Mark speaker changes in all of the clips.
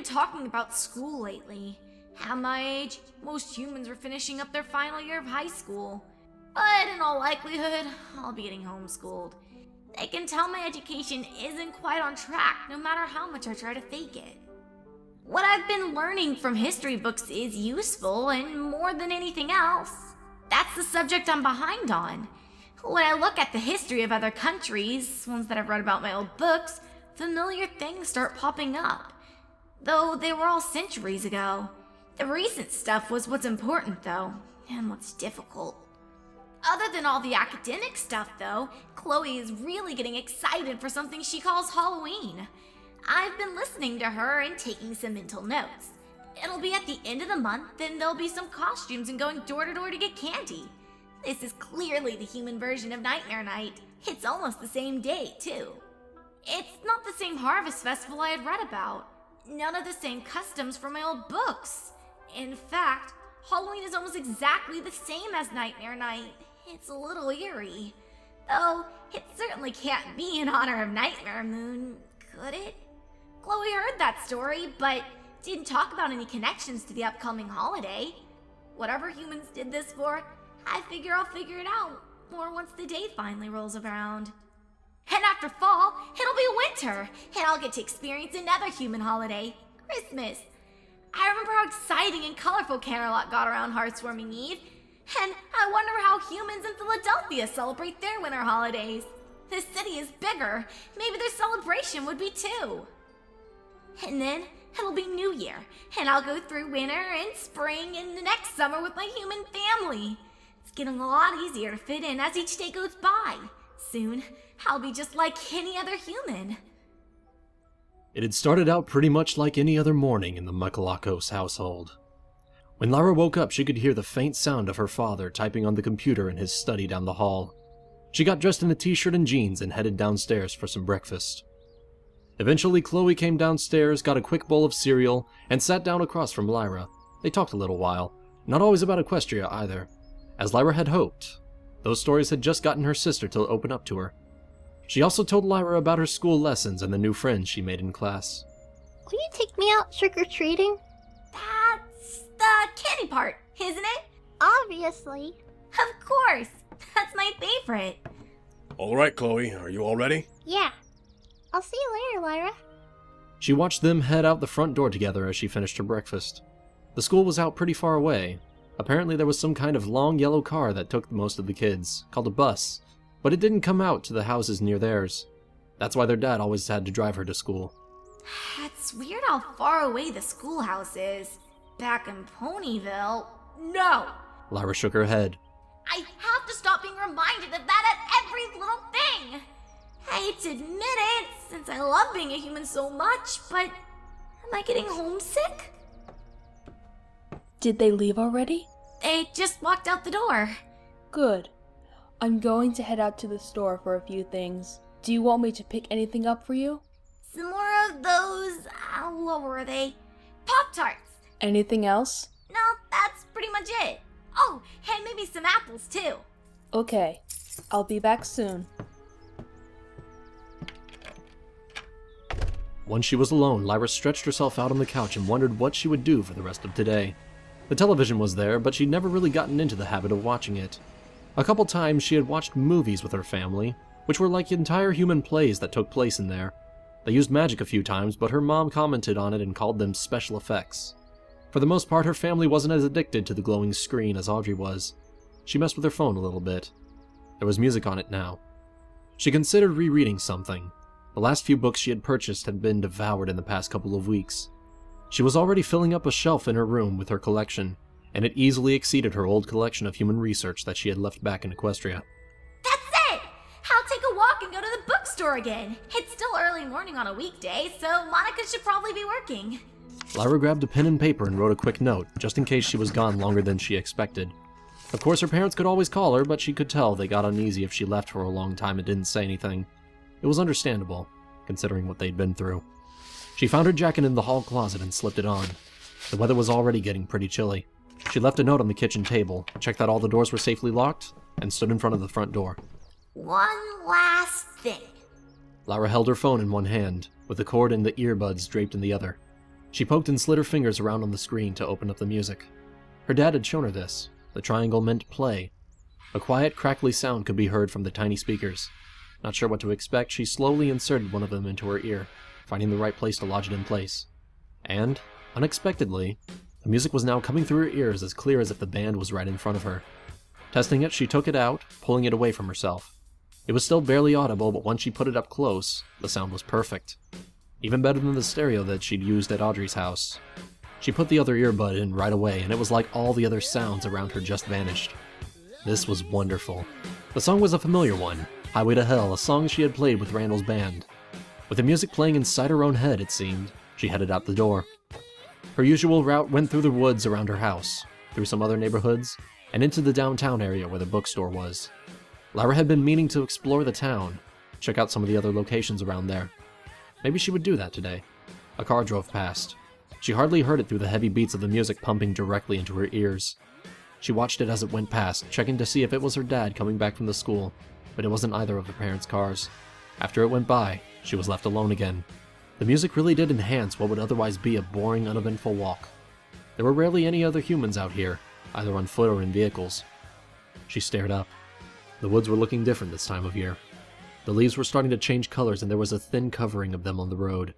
Speaker 1: talking about school lately. At my age, most humans are finishing up their final year of high school. But in all likelihood, I'll be getting homeschooled. They can tell my education isn't quite on track, no matter how much I try to fake it. What I've been learning from history books is useful, and more than anything else, that's the subject I'm behind on. When I look at the history of other countries, ones that I've read about in my old books, familiar things start popping up. Though they were all centuries ago. The recent stuff was what's important, though, and what's difficult. Other than all the academic stuff, though, Chloe is really getting excited for something she calls Halloween. I've been listening to her and taking some mental notes. It'll be at the end of the month, and there'll be some costumes and going door to door to get candy. This is clearly the human version of Nightmare Night. It's almost the same date, too. It's not the same harvest festival I had read about. None of the same customs from my old books. In fact, Halloween is almost exactly the same as Nightmare Night. It's a little eerie. Though, it certainly can't be in honor of Nightmare Moon, could it? Chloe heard that story, but didn't talk about any connections to the upcoming holiday. Whatever humans did this for, I figure I'll figure it out more once the day finally rolls around. And after fall, it'll be winter, and I'll get to experience another human holiday, Christmas. I remember how exciting and colorful Camelot got around Hearthwarming Eve, and I wonder how humans in Philadelphia celebrate their winter holidays. This city is bigger, maybe their celebration would be too. And then it'll be New Year, and I'll go through winter and spring and the next summer with my human family. It's getting a lot easier to fit in as each day goes by. Soon, I'll be just like any other human.
Speaker 2: It had started out pretty much like any other morning in the Macleod household. When Lyra woke up, she could hear the faint sound of her father typing on the computer in his study down the hall. She got dressed in a t-shirt and jeans and headed downstairs for some breakfast. Eventually, Chloe came downstairs, got a quick bowl of cereal, and sat down across from Lyra. They talked a little while, not always about Equestria either. As Lyra had hoped, those stories had just gotten her sister to open up to her. She also told Lyra about her school lessons and the new friends she made in class.
Speaker 3: Will you take me out trick-or-treating?
Speaker 1: That's the candy part, isn't it?
Speaker 3: Obviously.
Speaker 1: Of course. That's my favorite.
Speaker 4: All right, Chloe, are you all ready?
Speaker 3: Yeah. I'll see you later, Lyra.
Speaker 2: She watched them head out the front door together as she finished her breakfast. The school was out pretty far away. Apparently there was some kind of long yellow car that took most of the kids, called a bus, but it didn't come out to the houses near theirs. That's why their dad always had to drive her to school.
Speaker 1: It's weird how far away the schoolhouse is. Back in Ponyville, no!
Speaker 2: Lyra shook her head.
Speaker 1: I have to stop being reminded of that at every little thing! I hate to admit it, since I love being a human so much, but am I getting homesick?
Speaker 5: Did they leave already?
Speaker 1: They just walked out the door.
Speaker 5: Good. I'm going to head out to the store for a few things. Do you want me to pick anything up for you?
Speaker 1: Some more of those, what were they? Pop-Tarts!
Speaker 5: Anything else?
Speaker 1: No, that's pretty much it. Oh, and maybe some apples too.
Speaker 5: Okay. I'll be back soon.
Speaker 2: Once she was alone, Lyra stretched herself out on the couch and wondered what she would do for the rest of today. The television was there, but she'd never really gotten into the habit of watching it. A couple times she had watched movies with her family, which were like entire human plays that took place in there. They used magic a few times, but her mom commented on it and called them special effects. For the most part, her family wasn't as addicted to the glowing screen as Audrey was. She messed with her phone a little bit. There was music on it now. She considered rereading something. The last few books she had purchased had been devoured in the past couple of weeks. She was already filling up a shelf in her room with her collection, and it easily exceeded her old collection of human research that she had left back in Equestria.
Speaker 1: That's it! I'll take a walk and go to the bookstore again. It's still early morning on a weekday, so Monica should probably be working.
Speaker 2: Lyra grabbed a pen and paper and wrote a quick note, just in case she was gone longer than she expected. Of course, her parents could always call her, but she could tell they got uneasy if she left for a long time and didn't say anything. It was understandable, considering what they'd been through. She found her jacket in the hall closet and slipped it on. The weather was already getting pretty chilly. She left a note on the kitchen table, checked that all the doors were safely locked, and stood in front of the front door.
Speaker 1: One last thing.
Speaker 2: Lyra held her phone in one hand, with the cord and the earbuds draped in the other. She poked and slid her fingers around on the screen to open up the music. Her dad had shown her this. The triangle meant play. A quiet, crackly sound could be heard from the tiny speakers. Not sure what to expect, she slowly inserted one of them into her ear, finding the right place to lodge it in place. And, unexpectedly, the music was now coming through her ears as clear as if the band was right in front of her. Testing it, she took it out, pulling it away from herself. It was still barely audible, but once she put it up close, the sound was perfect. Even better than the stereo that she'd used at Audrey's house. She put the other earbud in right away, and it was like all the other sounds around her just vanished. This was wonderful. The song was a familiar one, Highway to Hell, a song she had played with Randall's band. With the music playing inside her own head, it seemed, she headed out the door. Her usual route went through the woods around her house, through some other neighborhoods, and into the downtown area where the bookstore was. Lyra had been meaning to explore the town, check out some of the other locations around there. Maybe she would do that today. A car drove past. She hardly heard it through the heavy beats of the music pumping directly into her ears. She watched it as it went past, checking to see if it was her dad coming back from the school, but it wasn't either of the parents' cars. After it went by, she was left alone again. The music really did enhance what would otherwise be a boring, uneventful walk. There were rarely any other humans out here, either on foot or in vehicles. She stared up. The woods were looking different this time of year. The leaves were starting to change colors and there was a thin covering of them on the road.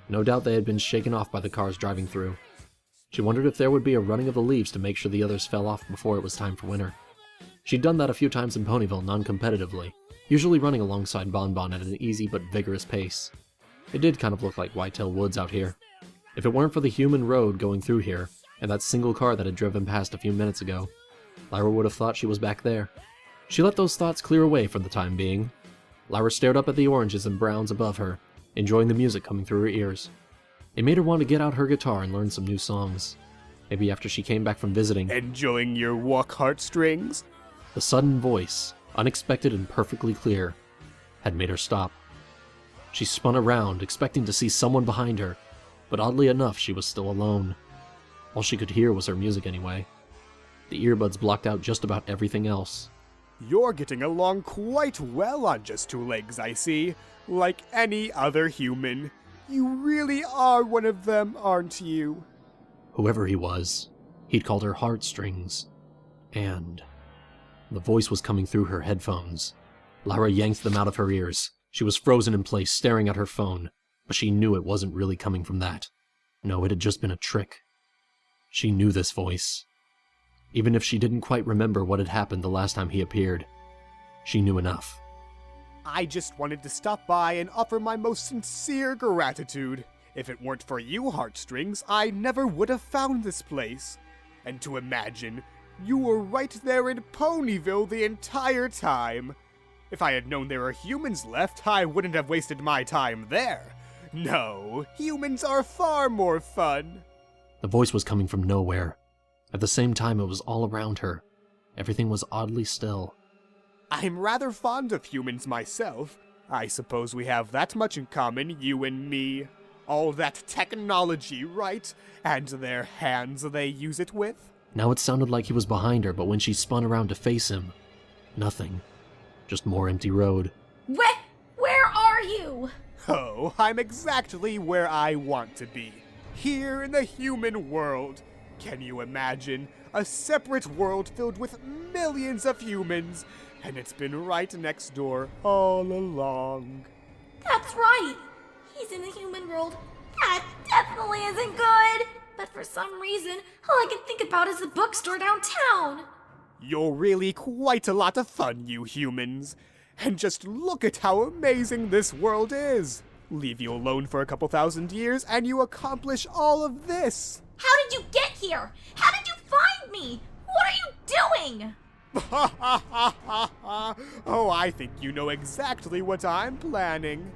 Speaker 2: No doubt they had been shaken off by the cars driving through. She wondered if there would be a running of the leaves to make sure the others fell off before it was time for winter. She'd done that a few times in Ponyville non-competitively, usually running alongside Bonbon at an easy but vigorous pace. It did kind of look like Whitetail Woods out here. If it weren't for the human road going through here, and that single car that had driven past a few minutes ago, Lyra would have thought she was back there. She let those thoughts clear away for the time being. Lyra stared up at the oranges and browns above her, enjoying the music coming through her ears. It made her want to get out her guitar and learn some new songs. Maybe after she came back from visiting.
Speaker 6: Enjoying your walk, heartstrings?
Speaker 2: The sudden voice, unexpected and perfectly clear, had made her stop. She spun around, expecting to see someone behind her, but oddly enough, she was still alone. All she could hear was her music anyway. The earbuds blocked out just about everything else.
Speaker 6: You're getting along quite well on just two legs, I see. Like any other human. You really are one of them, aren't you?
Speaker 2: Whoever he was, he'd called her heartstrings. And the voice was coming through her headphones. Lyra yanked them out of her ears. She was frozen in place, staring at her phone, but she knew it wasn't really coming from that. No, it had just been a trick. She knew this voice. Even if she didn't quite remember what had happened the last time he appeared, she knew enough.
Speaker 6: I just wanted to stop by and offer my most sincere gratitude. If it weren't for you, heartstrings, I never would have found this place. And to imagine, you were right there in Ponyville the entire time. If I had known there were humans left, I wouldn't have wasted my time there. No, humans are far more fun.
Speaker 2: The voice was coming from nowhere. At the same time, it was all around her. Everything was oddly still.
Speaker 6: I'm rather fond of humans myself. I suppose we have that much in common, you and me. All that technology, right? And their hands they use it with?
Speaker 2: Now it sounded like he was behind her, but when she spun around to face him, nothing. Just more empty road.
Speaker 1: Where are you?
Speaker 6: Oh, I'm exactly where I want to be. Here in the human world. Can you imagine? A separate world filled with millions of humans, and it's been right next door all along.
Speaker 1: That's right. He's in the human world. That definitely isn't good. But for some reason, all I can think about is the bookstore downtown.
Speaker 6: You're really quite a lot of fun, you humans. And just look at how amazing this world is. Leave you alone for a couple thousand years, and you accomplish all of this.
Speaker 1: How did you get here? How did you find me? What are you doing?
Speaker 6: Oh, I think you know exactly what I'm planning.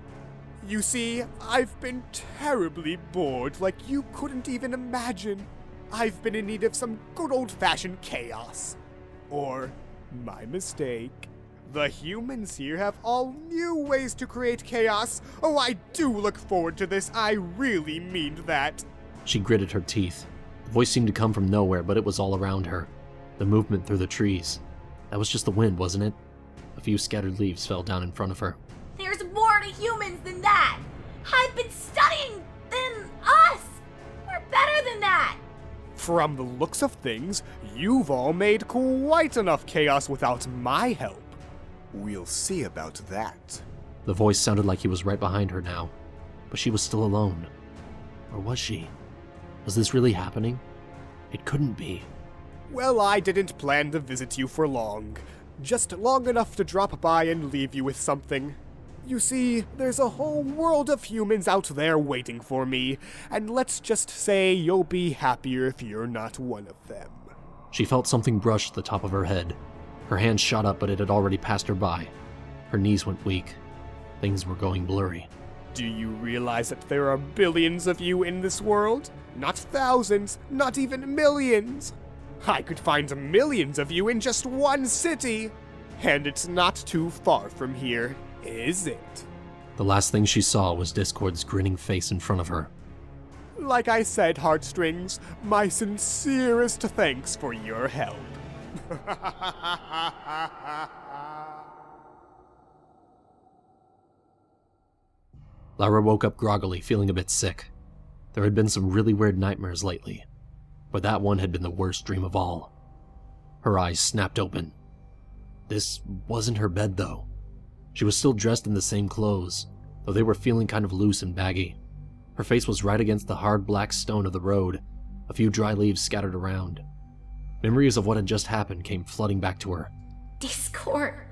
Speaker 6: You see, I've been terribly bored like you couldn't even imagine. I've been in need of some good old-fashioned chaos. Or, my mistake. The humans here have all new ways to create chaos. Oh, I do look forward to this. I really mean that.
Speaker 2: She gritted her teeth. The voice seemed to come from nowhere, but it was all around her. The movement through the trees. That was just the wind, wasn't it? A few scattered leaves fell down in front of her.
Speaker 1: There's more to humans than that. I've been studying than us.
Speaker 6: From the looks of things, you've all made quite enough chaos without my help. We'll see about that.
Speaker 2: The voice sounded like he was right behind her now, but she was still alone. Or was she? Was this really happening? It couldn't be.
Speaker 6: Well, I didn't plan to visit you for long. Just long enough to drop by and leave you with something. You see, there's a whole world of humans out there waiting for me, and let's just say you'll be happier if you're not one of them.
Speaker 2: She felt something brush the top of her head. Her hand shot up, but it had already passed her by. Her knees went weak. Things were going blurry.
Speaker 6: Do you realize that there are billions of you in this world? Not thousands, not even millions. I could find millions of you in just one city. And it's not too far from here, is it?
Speaker 2: The last thing she saw was Discord's grinning face in front of her.
Speaker 6: Like I said, Heartstrings, my sincerest thanks for your help.
Speaker 2: Lyra woke up groggily, feeling a bit sick. There had been some really weird nightmares lately, but that one had been the worst dream of all. Her eyes snapped open. This wasn't her bed, though. She was still dressed in the same clothes, though they were feeling kind of loose and baggy. Her face was right against the hard black stone of the road, a few dry leaves scattered around. Memories of what had just happened came flooding back to her.
Speaker 1: Discord.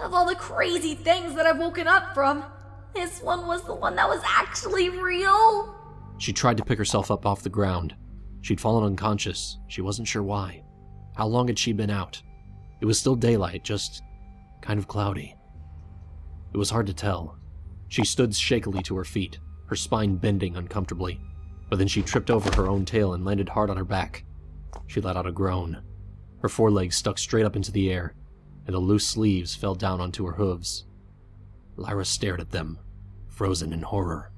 Speaker 1: Of all the crazy things that I've woken up from, this one was the one that was actually real?
Speaker 2: She tried to pick herself up off the ground. She'd fallen unconscious. She wasn't sure why. How long had she been out? It was still daylight, just kind of cloudy. It was hard to tell. She stood shakily to her feet, her spine bending uncomfortably, but then she tripped over her own tail and landed hard on her back. She let out a groan. Her forelegs stuck straight up into the air, and the loose sleeves fell down onto her hooves. Lyra stared at them, frozen in horror.